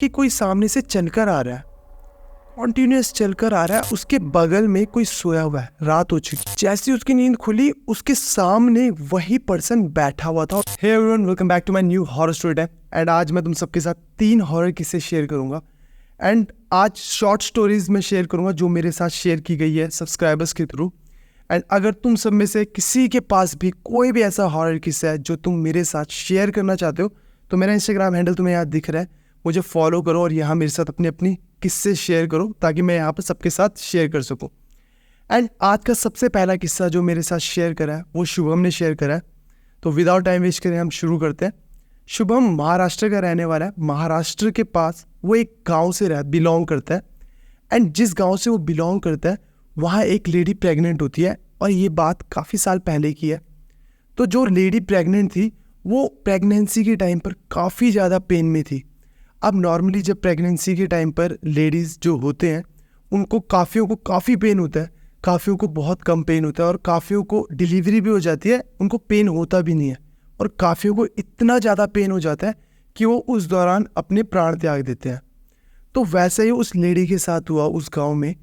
कि कोई सामने से चलकर आ रहा है, कॉन्टिन्यूस चलकर आ रहा है। उसके बगल में कोई सोया हुआ है, रात हो चुकी। जैसे उसकी नींद खुली, उसके सामने वही पर्सन बैठा हुआ था। Hey everyone, welcome back to my new horror story time. And आज मैं तुम सबके साथ 3 हॉरर किस्से शेयर करूंगा। एंड आज शॉर्ट स्टोरीज में शेयर करूंगा जो मेरे साथ शेयर की गई है सब्सक्राइबर्स के थ्रू। एंड अगर तुम सब में से किसी के पास भी कोई भी ऐसा हॉरर किस्सा है जो तुम मेरे साथ शेयर करना चाहते हो, तो मेरा इंस्टाग्राम हैंडल तुम्हें यहाँ दिख रहा है, मुझे फॉलो करो और यहाँ मेरे साथ अपनी किस्से शेयर करो ताकि मैं यहाँ पर सबके साथ शेयर कर सकूँ। एंड आज का सबसे पहला किस्सा जो मेरे साथ शेयर करा है वो शुभम ने शेयर करा है। तो विदाउट टाइम वेस्ट करें हम शुरू करते हैं। शुभम महाराष्ट्र का रहने वाला है। महाराष्ट्र के पास वो एक गांव से बिलोंग करता है। एंड जिस गांव से वो बिलोंग करता है वहाँ एक लेडी प्रेग्नेंट होती है, और ये बात काफ़ी साल पहले की है। तो जो लेडी प्रेग्नेंट थी वो प्रेगनेंसी के टाइम पर काफ़ी ज़्यादा पेन में थी। अब नॉर्मली जब प्रेगनेंसी के टाइम पर लेडीज़ जो होते हैं उनको काफ़ियों को काफ़ी पेन होता है, काफ़ियों को बहुत कम पेन होता है, और काफ़ियों को डिलीवरी भी हो जाती है, उनको पेन होता भी नहीं है, और काफ़ियों को इतना ज़्यादा पेन हो जाता है कि वो उस दौरान अपने प्राण त्याग देते हैं। तो वैसे ही उस लेडी के साथ हुआ उस गाँव में।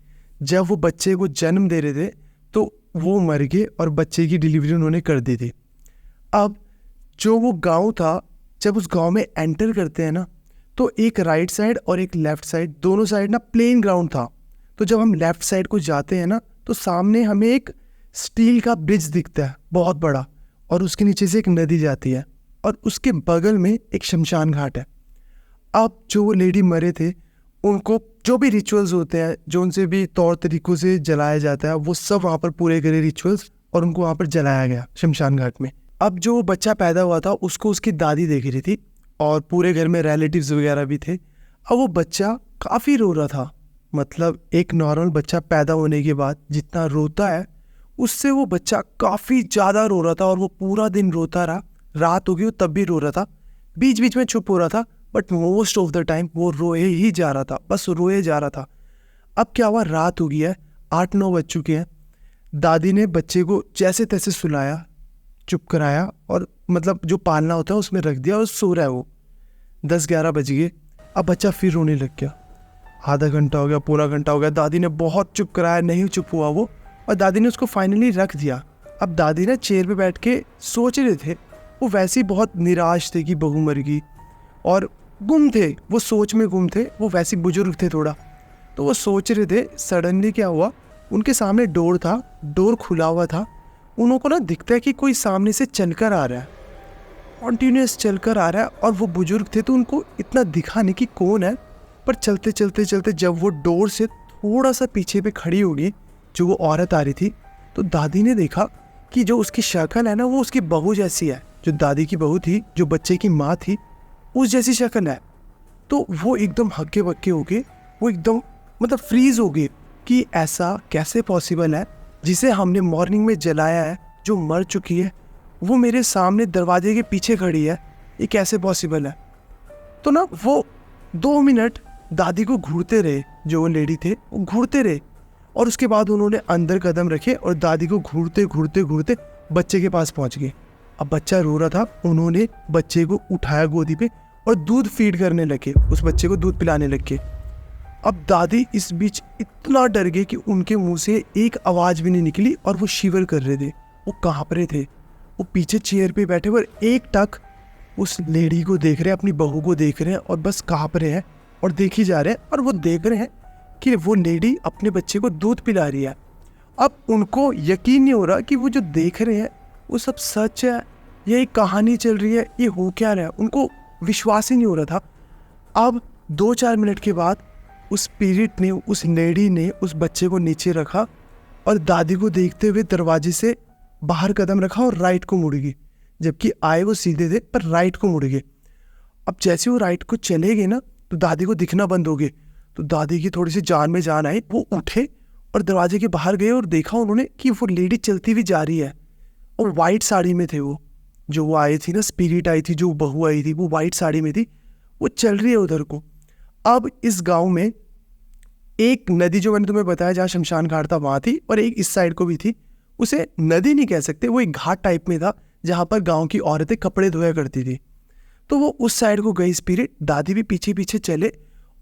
जब वो बच्चे को जन्म दे रहे थे तो वो मर गए और बच्चे की डिलीवरी उन्होंने कर दी थी। अब जो वो गांव था, जब उस गांव में एंटर करते हैं ना, तो एक राइट साइड और एक लेफ्ट साइड, दोनों साइड ना प्लेन ग्राउंड था। तो जब हम लेफ्ट साइड को जाते हैं ना, तो सामने हमें एक स्टील का ब्रिज दिखता है बहुत बड़ा, और उसके नीचे से एक नदी जाती है, और उसके बगल में एक शमशान घाट है। अब जो वो लेडी मरे थे उनको जो भी रिचुअल्स होते हैं, जो उनसे भी तौर तरीक़ों से जलाया जाता है, वो सब वहाँ पर पूरे करे रिचुअल्स, और उनको वहाँ पर जलाया गया शमशान घाट में। अब जो बच्चा पैदा हुआ था उसको उसकी दादी देख रही थी, और पूरे घर में रिलेटिव्स वगैरह भी थे। अब वो बच्चा काफ़ी रो रहा था। मतलब एक नॉर्मल बच्चा पैदा होने के बाद जितना रोता है उससे वो बच्चा काफ़ी ज़्यादा रो रहा था, और वो पूरा दिन रोता रहा। रात हो गई तब भी रो रहा था, बीच बीच में चुप हो रहा था, but most of the time वो रोए ही जा रहा था, बस रोए जा रहा था। अब क्या हुआ, रात हो गई है, 8-9 बज चुके हैं। दादी ने बच्चे को जैसे तैसे सुलाया, चुप कराया, और मतलब जो पालना होता है उसमें रख दिया, और सो रहा है वो। 10-11 बज गए। अब बच्चा फिर रोने लग गया। आधा घंटा हो गया, पूरा घंटा हो गया, दादी ने बहुत चुप कराया, नहीं चुप हुआ वो, और दादी ने उसको फाइनली रख दिया। अब दादी ने चेयर पे बैठ के सोच रहे थे, वो वैसे ही बहुत निराश थे कि बहू मर गई, और गुम थे, वो सोच में गुम थे। वो वैसे बुजुर्ग थे थोड़ा, तो वो सोच रहे थे। सडनली क्या हुआ, उनके सामने डोर था, डोर खुला हुआ था। उनको ना दिखता है कि कोई सामने से चलकर आ रहा है, कॉन्टिन्यूस चलकर आ रहा है। और वो बुजुर्ग थे तो उनको इतना दिखा नहीं कि कौन है, पर चलते चलते चलते जब वो डोर से थोड़ा सा पीछे पे खड़ी होगी, जो वो औरत आ रही थी, तो दादी ने देखा कि जो उसकी शक्ल है ना वो उसकी बहू जैसी है। जो दादी की बहू थी, जो बच्चे की माँ थी, उस जैसी शक्ल है। तो वो एकदम हक्के बक्के हो गए, वो एकदम मतलब फ्रीज हो गए कि ऐसा कैसे पॉसिबल है, जिसे हमने मॉर्निंग में जलाया है, जो मर चुकी है, वो मेरे सामने दरवाजे के पीछे खड़ी है, ये कैसे पॉसिबल है। तो ना वो 2 मिनट दादी को घूरते रहे, जो वो लेडी थे वो घूरते रहे, और उसके बाद उन्होंने अंदर कदम रखे और दादी को घूरते घूरते घूरते बच्चे के पास पहुंच गए। अब बच्चा रो रहा था, उन्होंने बच्चे को उठाया गोदी पे और दूध फीड करने लगे, उस बच्चे को दूध पिलाने लगे। अब दादी इस बीच इतना डर गए कि उनके मुंह से एक आवाज़ भी नहीं निकली, और वो शिवर कर रहे थे, वो काँप रहे थे। वो पीछे चेयर पे बैठे और एक टक उस लेडी को देख रहे हैं, अपनी बहू को देख रहे हैं, और बस काँप रहे हैं और देख ही जा रहे हैं। और वो देख रहे हैं कि वो लेडी अपने बच्चे को दूध पिला रही है। अब उनको यकीन नहीं हो रहा कि वो जो देख रहे हैं वो सब सच है, ये एक कहानी चल रही है, ये हो क्या रहा है, उनको विश्वास ही नहीं हो रहा था। अब 2-4 मिनट के बाद उस स्पिरिट ने, उस लेडी ने उस बच्चे को नीचे रखा, और दादी को देखते हुए दरवाजे से बाहर कदम रखा और राइट को मुड़ गई। जबकि आए वो सीधे थे, पर राइट को मुड़ गए। अब जैसे वो राइट को चले गए ना, तो दादी को दिखना बंद हो गए। तो दादी की थोड़ी सी जान में जान आई, वो उठे और दरवाजे के बाहर गए, और देखा उन्होंने कि वो लेडी चलती हुई जा रही है, और वाइट साड़ी में थे वो। जो वो आई थी ना, स्पिरिट आई थी, जो बहू आई थी, वो वाइट साड़ी में थी, वो चल रही है उधर को। अब इस गांव में एक नदी, जो मैंने तुम्हें बताया जहाँ शमशान घाट था वहाँ थी, और एक इस साइड को भी थी। उसे नदी नहीं कह सकते, वो एक घाट टाइप में था जहाँ पर गांव की औरतें कपड़े धोया करती थी। तो वो उस साइड को गई स्पिरिट, दादी भी पीछे पीछे चले,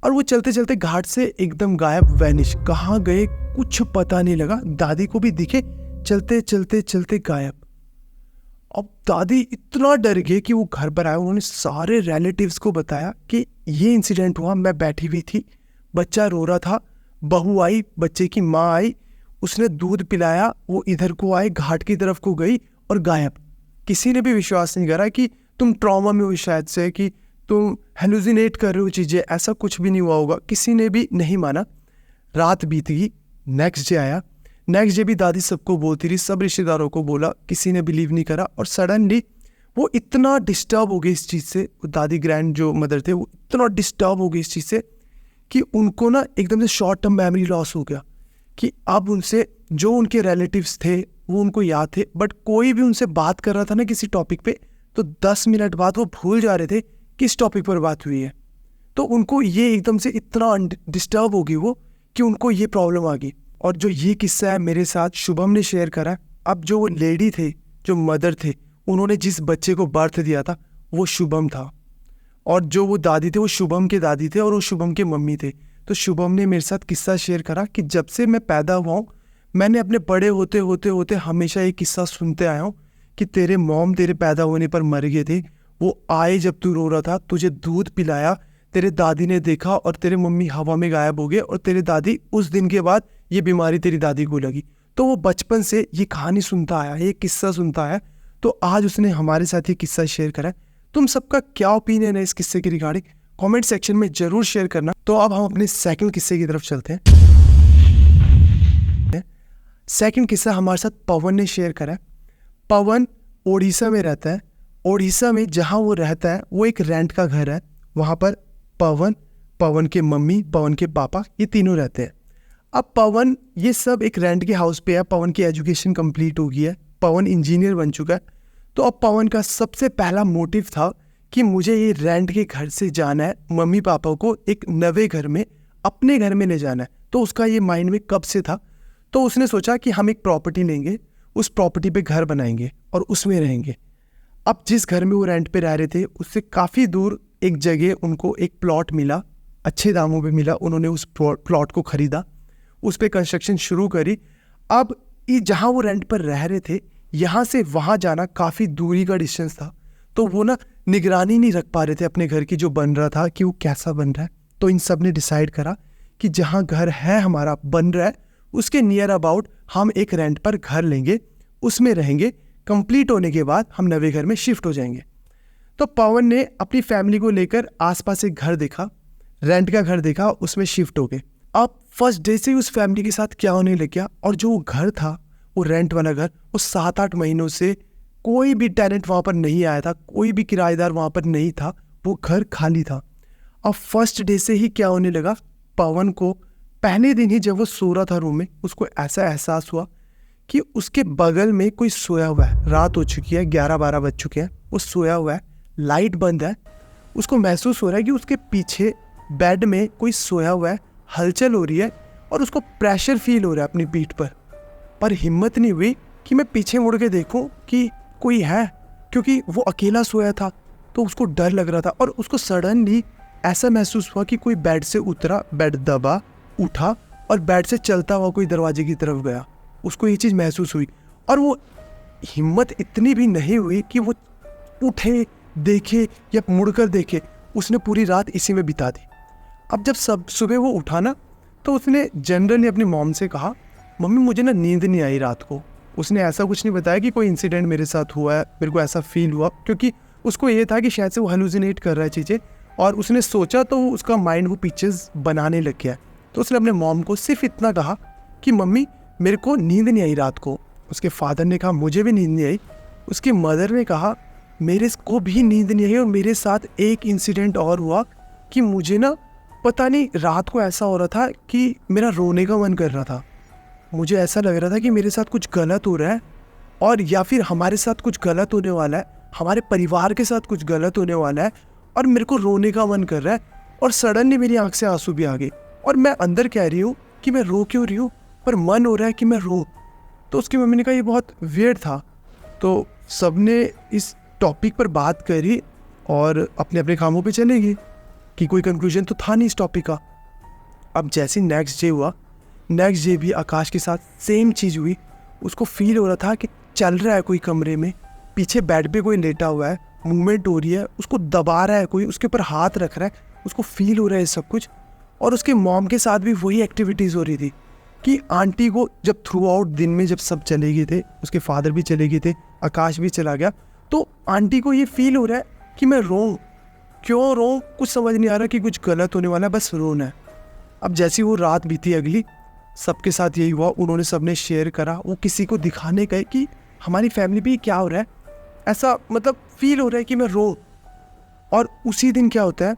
और वो चलते चलते घाट से एकदम गायब, वैनिश। कहाँ गए कुछ पता नहीं लगा। दादी को भी दिखे, चलते चलते चलते गायब। अब दादी इतना डर गए कि वो घर पर आए। उन्होंने सारे रिलेटिव्स को बताया कि ये इंसिडेंट हुआ, मैं बैठी हुई थी, बच्चा रो रहा था, बहू आई, बच्चे की माँ आई, उसने दूध पिलाया, वो इधर को आए, घाट की तरफ को गई और गायब। किसी ने भी विश्वास नहीं करा कि तुम ट्रॉमा में हो, शायद से कि तुम हेलुसिनेट कर रहे हो चीज़ें, ऐसा कुछ भी नहीं हुआ होगा। किसी ने भी नहीं माना। रात बीत गई, नेक्स्ट डे आया। नेक्स्ट डे भी दादी सबको बोलती रही, सब रिश्तेदारों को बोला, किसी ने बिलीव नहीं करा। और सडनली वो इतना डिस्टर्ब हो गई इस चीज़ से, दादी ग्रैंड जो मदर थे वो इतना डिस्टर्ब हो गई इस चीज़ से कि उनको ना एकदम से शॉर्ट टर्म मेमोरी लॉस हो गया कि अब उनसे जो उनके रिलेटिव्स थे वो उनको याद थे, बट कोई भी उनसे बात कर रहा था ना किसी टॉपिक पे, तो 10 मिनट बाद वो भूल जा रहे थे किस टॉपिक पर बात हुई है। तो उनको ये एकदम से इतना डिस्टर्ब हो गई वो कि उनको ये प्रॉब्लम आ गई। और जो ये किस्सा है मेरे साथ शुभम ने शेयर करा। अब जो वो लेडी थे, जो मदर थे, उन्होंने जिस बच्चे को बर्थ दिया था वो शुभम था, और जो वो दादी थे वो शुभम के दादी थे और वो शुभम के मम्मी थे। तो शुभम ने मेरे साथ किस्सा शेयर करा कि जब से मैं पैदा हुआ हूँ, मैंने अपने बड़े होते होते होते हमेशा ये किस्सा सुनते आया हूँ कि तेरे मॉम तेरे पैदा होने पर मर गए थे, वो आए जब तू रो रहा था, तुझे दूध पिलाया, तेरे दादी ने देखा और तेरे मम्मी हवा में गायब हो गए, और तेरे दादी उस दिन के बाद ये बीमारी तेरी दादी को लगी। तो वो बचपन से ये कहानी सुनता आया, ये किस्सा सुनता आया। तो आज उसने हमारे साथ ये किस्सा शेयर करा। तुम सबका क्या ओपिनियन है इस किस्से की रिगार्डिंग, कमेंट सेक्शन में जरूर शेयर करना। तो अब हम अपने सेकंड किस्से की तरफ चलते हैं। सेकंड किस्सा हमारे साथ पवन ने शेयर करा है। पवन ओडिशा में रहता है। ओडिशा में जहाँ वो रहता है वो एक रेंट का घर है। वहाँ पर पवन, पवन के मम्मी, पवन के पापा, ये तीनों रहते हैं। अब पवन ये सब एक रेंट के हाउस पे है। पवन की एजुकेशन कंप्लीट हो गई है, पवन इंजीनियर बन चुका है। तो अब पवन का सबसे पहला मोटिव था कि मुझे ये रेंट के घर से जाना है, मम्मी पापा को एक नए घर में, अपने घर में ले जाना है। तो उसका ये माइंड में कब से था। तो उसने सोचा कि हम एक प्रॉपर्टी लेंगे, उस प्रॉपर्टी पे घर बनाएंगे और उसमें रहेंगे। अब जिस घर में वो रेंट पे रह रहे थे उससे काफ़ी दूर एक जगह उनको एक प्लॉट मिला, अच्छे दामों पे मिला। उन्होंने उस प्लॉट को खरीदा, उस पर कंस्ट्रक्शन शुरू करी। अब ये जहाँ वो रेंट पर रह रहे थे, यहाँ से वहाँ जाना काफ़ी दूरी का डिस्टेंस था। तो वो ना निगरानी नहीं रख पा रहे थे अपने घर की, जो बन रहा था कि वो कैसा बन रहा है। तो इन सब ने डिसाइड करा कि जहाँ घर है हमारा बन रहा है उसके नियर अबाउट हम एक रेंट पर घर लेंगे, उसमें रहेंगे। कंप्लीट होने के बाद हम नए घर में शिफ्ट हो जाएंगे। तो पवन ने अपनी फैमिली को लेकर आसपास एक घर देखा, रेंट का घर देखा, उसमें शिफ्ट हो गए। अब फर्स्ट डे से ही उस फैमिली के साथ क्या होने लग गया, और जो वो घर था, वो रेंट वाला घर, वो 7-8 महीनों से कोई भी टेनेंट वहाँ पर नहीं आया था, कोई भी किराएदार वहाँ पर नहीं था, वो घर खाली था। अब फर्स्ट डे से ही क्या होने लगा, पवन को पहले दिन ही जब वो सो रहा था रूम में, उसको ऐसा एहसास हुआ कि उसके बगल में कोई सोया हुआ है। रात हो चुकी है, 11-12 बज चुके हैं, वो सोया हुआ है, लाइट बंद है। उसको महसूस हो रहा है कि उसके पीछे बेड में कोई सोया हुआ है, हलचल हो रही है और उसको प्रेशर फील हो रहा है अपनी पीठ पर हिम्मत नहीं हुई कि मैं पीछे मुड़ के देखूं कि कोई है, क्योंकि वो अकेला सोया था। तो उसको डर लग रहा था और उसको सडनली ऐसा महसूस हुआ कि कोई बेड से उतरा, बेड दबा, उठा और बेड से चलता हुआ कोई दरवाजे की तरफ गया। उसको ये चीज़ महसूस हुई और वो हिम्मत इतनी भी नहीं हुई कि वो उठे, देखे या मुड़कर देखे। उसने पूरी रात इसी में बिता दी। अब जब सब सुबह वो उठा ना, तो उसने जनरली अपनी मॉम से कहा, मम्मी मुझे ना नींद नहीं आई रात को। उसने ऐसा कुछ नहीं बताया कि कोई इंसिडेंट मेरे साथ हुआ है, मेरे को ऐसा फील हुआ, क्योंकि उसको ये था कि शायद से वो हेलुसिनेट कर रहा है चीज़ें, और उसने सोचा तो उसका माइंड वो पिक्चर्स बनाने लग गया। तो उसने अपने मॉम को सिर्फ इतना कहा कि मम्मी मेरे को नींद नहीं आई रात को। उसके फादर ने कहा मुझे भी नींद नहीं आई। उसकी मदर ने कहा मेरे को भी नींद नहीं आई, और मेरे साथ एक इंसिडेंट और हुआ कि मुझे ना पता नहीं रात को ऐसा हो रहा था कि मेरा रोने का मन कर रहा था। मुझे ऐसा लग रहा था कि मेरे साथ कुछ गलत हो रहा है, और या फिर हमारे साथ कुछ गलत होने वाला है, हमारे परिवार के साथ कुछ गलत होने वाला है, और मेरे को रोने का मन कर रहा है। और सडनली मेरी आंख से आंसू भी आ गए, और मैं अंदर कह रही हूँ कि मैं रो क्यों रही हूँ, पर मन हो रहा है कि मैं रो। तो उसकी मम्मी ने कहा ये बहुत वियर्ड था। तो सबने इस टॉपिक पर बात करी और अपने अपने कामों पे चले गए। कि कोई कंक्लूजन तो था नहीं इस टॉपिक का। अब जैसे नेक्स्ट डे हुआ, नेक्स्ट डे भी आकाश के साथ सेम चीज़ हुई। उसको फील हो रहा था कि चल रहा है कोई कमरे में, पीछे बेड पे कोई लेटा हुआ है, मूवमेंट हो रही है, उसको दबा रहा है कोई, उसके ऊपर हाथ रख रहा है, उसको फील हो रहा है सब कुछ। और उसके मॉम के साथ भी वही एक्टिविटीज़ हो रही थी कि आंटी को जब थ्रू आउट दिन में जब सब चले गए थे, उसके फादर भी चले गए थे, आकाश भी चला गया, तो आंटी को ये फील हो रहा है कि मैं रो, क्यों रो, कुछ समझ नहीं आ रहा कि कुछ गलत होने वाला है, बस रोना है। अब जैसी वो रात बीती अगली, सबके साथ यही हुआ, उन्होंने सबने शेयर करा, वो किसी को दिखाने गए कि हमारी फैमिली भी क्या हो रहा है, ऐसा मतलब फील हो रहा है कि मैं रो। और उसी दिन क्या होता है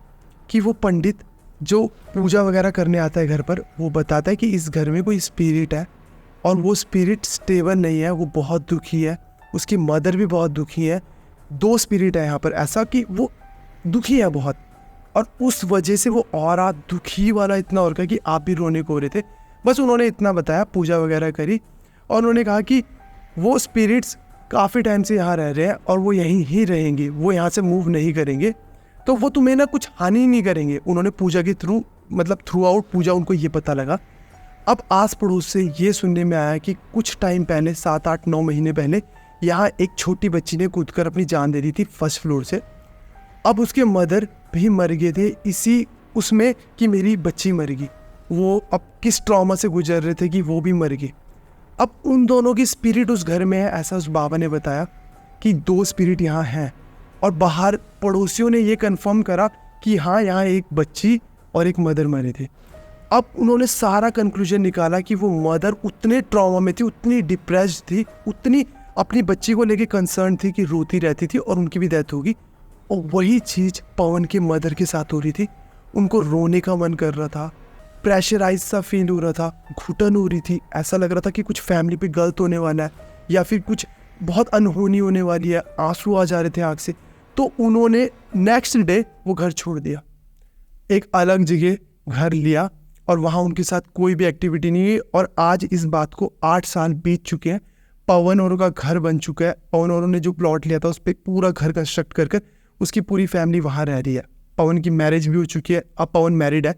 कि वो पंडित जो पूजा वगैरह करने आता है घर पर, वो बताता है कि इस घर में कोई स्पिरिट है और वो स्पिरिट स्टेबल नहीं है, वो बहुत दुखी है, उसकी मदर भी बहुत दुखी है। 2 स्पिरिट है यहाँ पर ऐसा कि वो दुखी है बहुत, और उस वजह से वो और दुखी वाला इतना और गया कि आप भी रोने को हो रहे थे। बस उन्होंने इतना बताया, पूजा वगैरह करी, और उन्होंने कहा कि वो स्पिरिट्स काफ़ी टाइम से यहाँ रह रहे हैं और वो यहीं ही रहेंगे, वो यहाँ से मूव नहीं करेंगे, तो वो तुम्हें ना कुछ हानि नहीं करेंगे। उन्होंने पूजा के थ्रू मतलब थ्रू आउट पूजा उनको ये पता लगा। अब आस पड़ोस से ये सुनने में आया कि कुछ टाइम पहले 7-8-9 महीने पहले यहाँ एक छोटी बच्ची ने कूदकर अपनी जान दे दी थी फर्स्ट फ्लोर से। अब उसके मदर भी मर गए थे इसी उसमें कि मेरी बच्ची मर गई। वो अब किस ट्रॉमा से गुजर रहे थे कि वो भी मर गई। अब उन दोनों की स्पिरिट उस घर में है, ऐसा उस बाबा ने बताया कि 2 स्पिरिट यहाँ हैं। और बाहर पड़ोसियों ने ये कंफर्म करा कि हाँ, यहाँ एक बच्ची और एक मदर मरे थे। अब उन्होंने सारा कंक्लूजन निकाला कि वो मदर उतने ट्रॉमा में थी, उतनी डिप्रेस्ड थी, उतनी अपनी बच्ची को लेके कंसर्न थी कि रोती रहती थी, और उनकी भी डेथ होगी। और वही चीज़ पवन के मदर के साथ हो रही थी। उनको रोने का मन कर रहा था, प्रेशराइज सा फील हो रहा था, घुटन हो रही थी, ऐसा लग रहा था कि कुछ फैमिली पे गलत होने वाला है या फिर कुछ बहुत अनहोनी होने वाली है, आंसू आ जा रहे थे आँख से। तो उन्होंने नेक्स्ट डे वो घर छोड़ दिया, एक अलग जगह घर लिया, और वहाँ उनके साथ कोई भी एक्टिविटी नहीं हुई। और आज इस बात को 8 साल बीत चुके हैं। पवन औरों का घर बन चुका है। पवन औरों ने जो प्लॉट लिया था उस पर पूरा घर कंस्ट्रक्ट कर उसकी पूरी फैमिली वहाँ रह रही है। पवन की मैरिज भी हो चुकी है, अब पवन मैरिड है,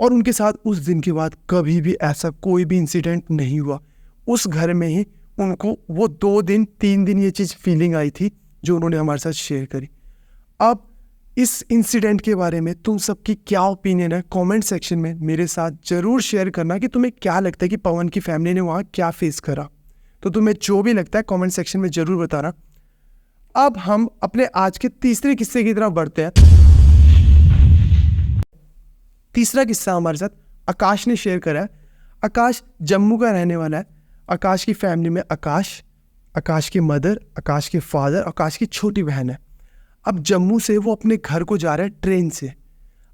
और उनके साथ उस दिन के बाद कभी भी ऐसा कोई भी इंसिडेंट नहीं हुआ। उस घर में ही उनको वो 2 दिन 3 दिन ये चीज़ फीलिंग आई थी जो उन्होंने हमारे साथ शेयर करी। अब इस इंसिडेंट के बारे में तुम सबकी क्या ओपिनियन है, कमेंट सेक्शन में मेरे साथ ज़रूर शेयर करना कि तुम्हें क्या लगता है कि पवन की फैमिली ने वहाँ क्या फेस करा। तो तुम्हें जो भी लगता है कमेंट सेक्शन में ज़रूर बताना। अब हम अपने आज के तीसरे किस्से की तरफ बढ़ते हैं। तीसरा किस्सा हमारे साथ आकाश ने शेयर करा है। आकाश जम्मू का रहने वाला है। आकाश की फैमिली में आकाश की मदर, आकाश के फादर, आकाश की छोटी बहन है। अब जम्मू से वो अपने घर को जा रहा है ट्रेन से।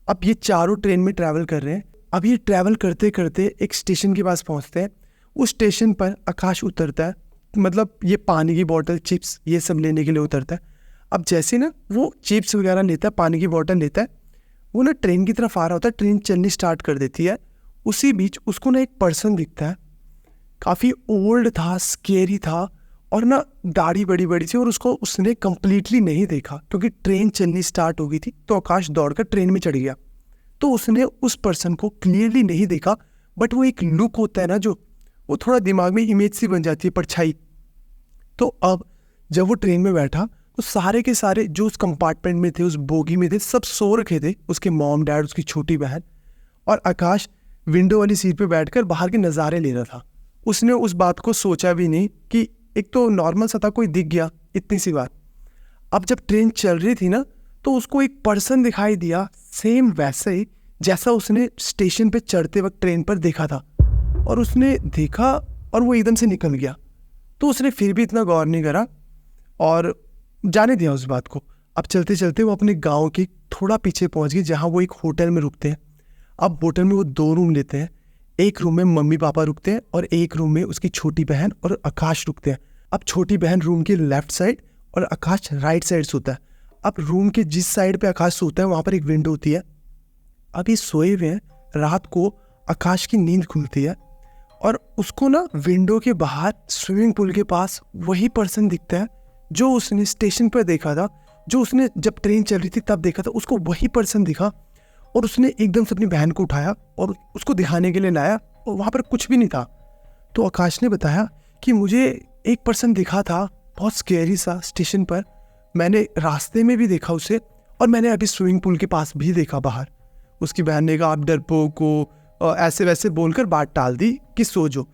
अब ये चारों ट्रेन में ट्रैवल कर रहे हैं। अब ये ट्रैवल करते करते एक स्टेशन के पास पहुंचते हैं। उस स्टेशन पर आकाश उतरता है, मतलब ये पानी की बोतल, चिप्स, ये सब लेने के लिए उतरता है। अब जैसे ना वो चिप्स वगैरह लेता है, पानी की बोतल लेता है, वो ना ट्रेन की तरफ आ रहा होता है, ट्रेन चलनी स्टार्ट कर देती है। उसी बीच उसको ना एक पर्सन दिखता है, काफ़ी ओल्ड था, स्केरी था, और ना दाढ़ी बड़ी बड़ी थी, और उसको उसने कम्प्लीटली नहीं देखा क्योंकि ट्रेन चलनी स्टार्ट हो गई थी। तो आकाश दौड़कर ट्रेन में चढ़ गया। तो उसने उस पर्सन को क्लियरली नहीं देखा, बट वो एक लुक होता है ना, जो वो थोड़ा दिमाग में इमेज सी बन जाती है, परछाई। तो अब जब वो ट्रेन में बैठा तो सारे के सारे जो उस कंपार्टमेंट में थे, उस बोगी में थे, सब सो रखे थे, उसके मॉम डैड, उसकी छोटी बहन, और आकाश विंडो वाली सीट पे बैठकर बाहर के नज़ारे ले रहा था। उसने उस बात को सोचा भी नहीं कि एक तो नॉर्मल सा था, कोई दिख गया, इतनी सी बात। अब जब ट्रेन चल रही थी ना, तो उसको एक पर्सन दिखाई दिया, सेम वैसे ही जैसा उसने स्टेशन पे चढ़ते वक्त ट्रेन पर देखा था। और उसने देखा और वो एकदम से निकल गया। तो उसने फिर भी इतना गौर नहीं करा और जाने दिया उस बात को। अब चलते चलते वो अपने गांव के थोड़ा पीछे पहुंच गए, जहां वो एक होटल में रुकते हैं। अब होटल में वो 2 रूम लेते हैं। एक रूम में मम्मी पापा रुकते हैं और एक रूम में उसकी छोटी बहन और आकाश रुकते हैं। अब छोटी बहन रूम के लेफ्ट साइड और आकाश राइट साइड सोता है। अब रूम के जिस साइड पे आकाश सोता है वहाँ पर एक विंडो होती है। अब ये सोए हुए हैं, रात को आकाश की नींद खुलती है और उसको ना विंडो के बाहर स्विमिंग पूल के पास वही पर्सन दिखता है जो उसने स्टेशन पर देखा था, जो उसने जब ट्रेन चल रही थी तब देखा था। उसको वही पर्सन दिखा और उसने एकदम से अपनी बहन को उठाया और उसको दिखाने के लिए लाया और वहाँ पर कुछ भी नहीं था। तो आकाश ने बताया कि मुझे एक पर्सन दिखा था बहुत स्केरी सा स्टेशन पर, मैंने रास्ते में भी देखा उसे और मैंने अभी स्विमिंग पूल के पास भी देखा बाहर। उसकी बहन ने कहा आप डरपोक को ऐसे वैसे बोलकर बात टाल दी कि सो जो।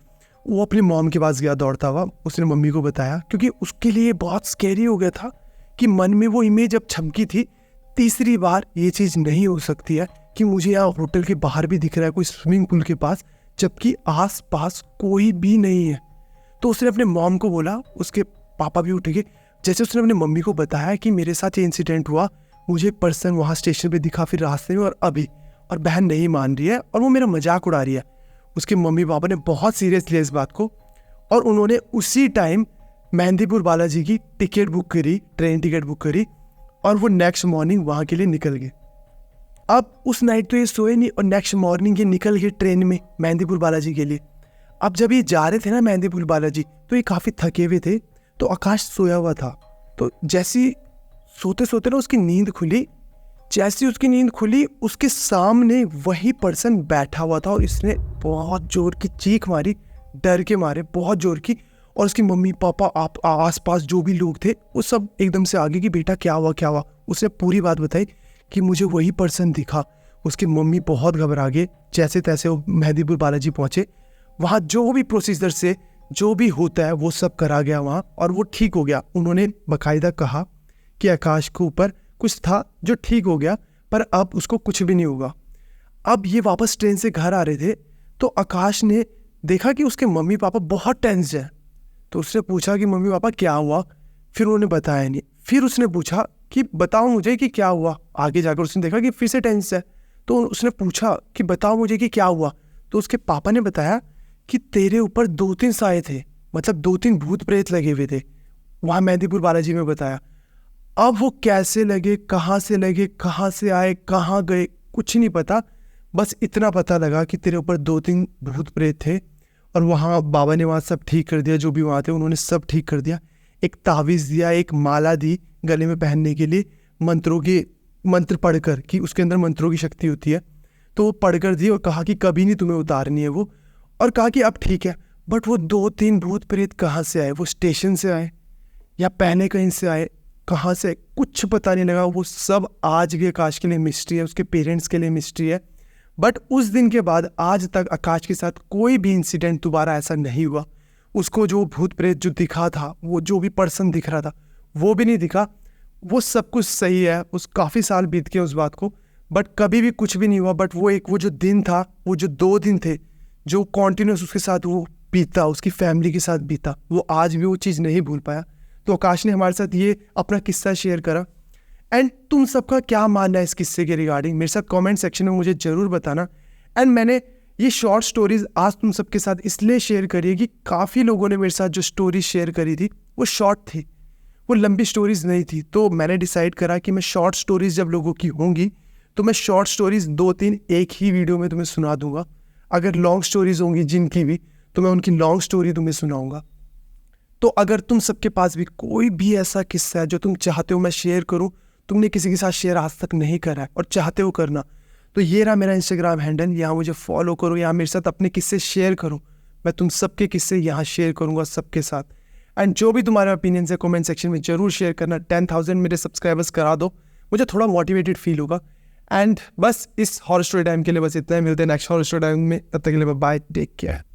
वो अपनी मॉम के पास गया दौड़ता हुआ, उसने मम्मी को बताया क्योंकि उसके लिए बहुत स्केरी हो गया था कि मन में वो इमेज अब छमकी थी, तीसरी बार ये चीज़ नहीं हो सकती है कि मुझे यहाँ होटल के बाहर भी दिख रहा है कोई स्विमिंग पूल के पास, जबकि आस पास कोई भी नहीं है। तो उसने अपने मॉम को बोला, उसके पापा भी उठ गए। जैसे उसने अपने मम्मी को बताया कि मेरे साथ ये इंसिडेंट हुआ, मुझे एक पर्सन वहाँ स्टेशन पे दिखा, फिर रास्ते में और अभी, और बहन नहीं मान रही है और वो मेरा मजाक उड़ा रही है। उसके मम्मी पापा ने बहुत सीरियस लिया इस बात को और उन्होंने उसी टाइम मेहंदीपुर बालाजी की टिकट बुक करी, ट्रेन टिकट बुक करी और वो नेक्स्ट मॉर्निंग वहाँ के लिए निकल गए। अब उस नाइट तो ये सोए नहीं और नेक्स्ट मॉर्निंग ये निकल गए ट्रेन में मेहंदीपुर बालाजी के लिए। अब जब ये जा रहे थे ना मेहंदीपुर बालाजी, तो ये काफ़ी थके हुए थे, तो आकाश सोया हुआ था। तो जैसी सोते सोते ना उसकी नींद खुली, जैसी उसकी नींद खुली उसके सामने वही पर्सन बैठा हुआ था और इसने बहुत जोर की चीख मारी, डर के मारे बहुत जोर की। और उसकी मम्मी पापा आप आसपास जो भी लोग थे वो सब एकदम से आगे कि बेटा क्या हुआ क्या हुआ। उसने पूरी बात बताई कि मुझे वही पर्सन दिखा। उसके मम्मी बहुत घबरा गए। जैसे तैसे वो मेहंदीपुर बालाजी पहुँचे, वहाँ जो भी प्रोसीजर से जो भी होता है वो सब करा गया वहाँ और वो ठीक हो गया। उन्होंने बाकायदा कहा कि आकाश के ऊपर कुछ था जो ठीक हो गया, पर अब उसको कुछ भी नहीं होगा। अब ये वापस ट्रेन से घर आ रहे थे तो आकाश ने देखा कि उसके मम्मी पापा बहुत टेंस है। तो उसने पूछा कि मम्मी पापा क्या हुआ, फिर उन्होंने बताया नहीं। फिर उसने पूछा कि बताओ मुझे कि क्या हुआ। आगे जाकर उसने देखा कि फिर से टेंस है, तो उसने पूछा कि बताओ मुझे कि क्या हुआ। तो उसके पापा ने बताया कि तेरे ऊपर 2-3 साए थे, मतलब 2-3 भूत प्रेत लगे हुए थे वहाँ मेहंदीपुर बालाजी में बताया। अब वो कैसे लगे, कहाँ से आए, कहाँ गए, कुछ नहीं पता। बस इतना पता लगा कि तेरे ऊपर 2-3 भूत प्रेत थे और वहाँ बाबा ने वहाँ सब ठीक कर दिया, जो भी वहाँ थे उन्होंने सब ठीक कर दिया। एक तावीज़ दिया, एक माला दी गले में पहनने के लिए, मंत्र पढ़कर कि उसके अंदर मंत्रों की शक्ति होती है, तो वो पढ़कर दी और कहा कि कभी नहीं तुम्हें उतारनी है वो, और कहा कि अब ठीक है। बट वो 2-3 भूत प्रेत कहाँ से आए, वो स्टेशन से आए या पहले कहीं से आए, कहाँ से, कुछ पता नहीं लगा। वो सब आज भी आकाश के लिए मिस्ट्री है, उसके पेरेंट्स के लिए मिस्ट्री है। बट उस दिन के बाद आज तक आकाश के साथ कोई भी इंसिडेंट दोबारा ऐसा नहीं हुआ। उसको जो भूत प्रेत जो दिखा था, वो जो भी पर्सन दिख रहा था वो भी नहीं दिखा। वो सब कुछ सही है, उस काफ़ी साल बीत गए उस बात को, बट कभी भी कुछ भी नहीं हुआ। बट वो जो दिन था, वो जो 2 दिन थे जो कॉन्टिन्यूस उसके साथ वो बीता, उसकी फैमिली के साथ बीता, वो आज भी वो चीज़ नहीं भूल पाया। तो आकाश ने हमारे साथ ये अपना किस्सा शेयर करा। एंड तुम सबका क्या मानना है इस किस्से के रिगार्डिंग, मेरे साथ कमेंट सेक्शन में मुझे ज़रूर बताना। एंड मैंने ये शॉर्ट स्टोरीज आज तुम सबके साथ इसलिए शेयर करी है कि काफ़ी लोगों ने मेरे साथ जो स्टोरी शेयर करी थी वो शॉर्ट थी, वो लंबी स्टोरीज नहीं थी। तो मैंने डिसाइड करा कि मैं शॉर्ट स्टोरीज जब लोगों की होंगी तो मैं शॉर्ट स्टोरीज 2-3 एक ही वीडियो में तुम्हें सुना दूंगा। अगर लॉन्ग स्टोरीज होंगी जिनकी भी, तो मैं उनकी लॉन्ग स्टोरी तुम्हें सुनाऊंगा। तो अगर तुम सबके पास भी कोई भी ऐसा किस्सा है जो तुम चाहते हो मैं शेयर करूं, तुमने किसी के साथ शेयर आज तक नहीं करा है और चाहते हो करना, तो ये रहा मेरा इंस्टाग्राम हैंडल, यहाँ मुझे फॉलो करो, यहाँ मेरे साथ अपने किस्से शेयर करो। मैं तुम सबके किस्से यहाँ शेयर करूँगा सबके साथ। एंड जो भी तुम्हारा ओपिनियंस है कमेंट सेक्शन में ज़रूर शेयर करना। 10,000 मेरे सब्सक्राइबर्स करा दो, मुझे थोड़ा मोटिवेटेड फील होगा। एंड बस इस हॉरर स्टोरी टाइम के लिए बस इतना ही। मिलते हैं नेक्स्ट हॉरर स्टोरी टाइम में, तब तक के लिए बाय, टेक केयर।